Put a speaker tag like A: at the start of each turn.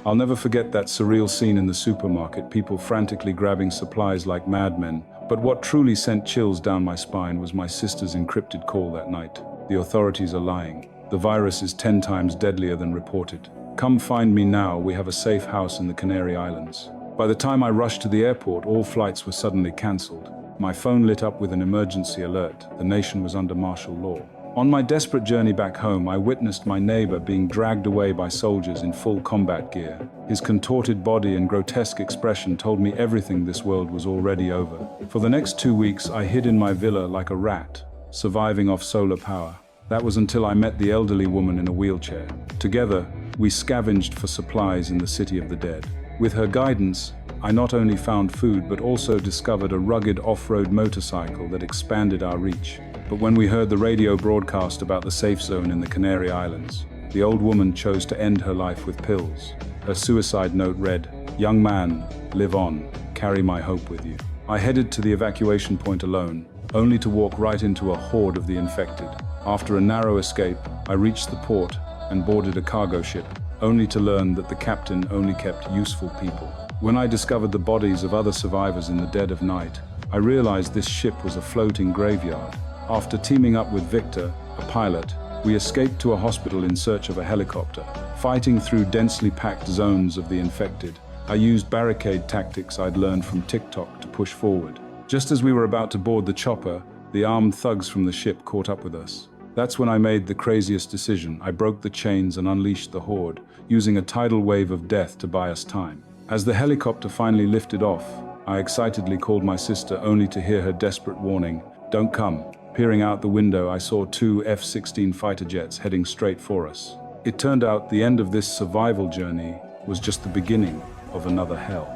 A: I'll never forget that surreal scene in the supermarket, people frantically grabbing supplies like madmen. But what truly sent chills down my spine was my sister's encrypted call that night. The authorities are lying. The virus is 10 times deadlier than reported. Come find me now, we have a safe house in the Canary Islands. By the time I rushed to the airport, all flights were suddenly cancelled. My phone lit up with an emergency alert. The nation was under martial law. On my desperate journey back home, I witnessed my neighbor being dragged away by soldiers in full combat gear. His contorted body and grotesque expression told me everything this world was already over. For the next 2 weeks, I hid in my villa like a rat, surviving off solar power. That was until I met the elderly woman in a wheelchair. Together, we scavenged for supplies in the city of the dead. With her guidance, I not only found food but also discovered a rugged off-road motorcycle that expanded our reach. But when we heard the radio broadcast about the safe zone in the Canary Islands, the old woman chose to end her life with pills. Her suicide note read, "Young man, live on, carry my hope with you." I headed to the evacuation point alone, only to walk right into a horde of the infected. After a narrow escape, I reached the port and boarded a cargo ship, only to learn that the captain only kept useful people. When I discovered the bodies of other survivors in the dead of night, I realized this ship was a floating graveyard. After teaming up with Victor, a pilot, we escaped to a hospital in search of a helicopter. Fighting through densely packed zones of the infected, I used barricade tactics I'd learned from TikTok to push forward. Just as we were about to board the chopper, the armed thugs from the ship caught up with us. That's when I made the craziest decision. I broke the chains and unleashed the horde, using a tidal wave of death to buy us time. As the helicopter finally lifted off, I excitedly called my sister only to hear her desperate warning, "Don't come." Peering out the window, I saw 2 F-16 fighter jets heading straight for us. It turned out the end of this survival journey was just the beginning of another hell.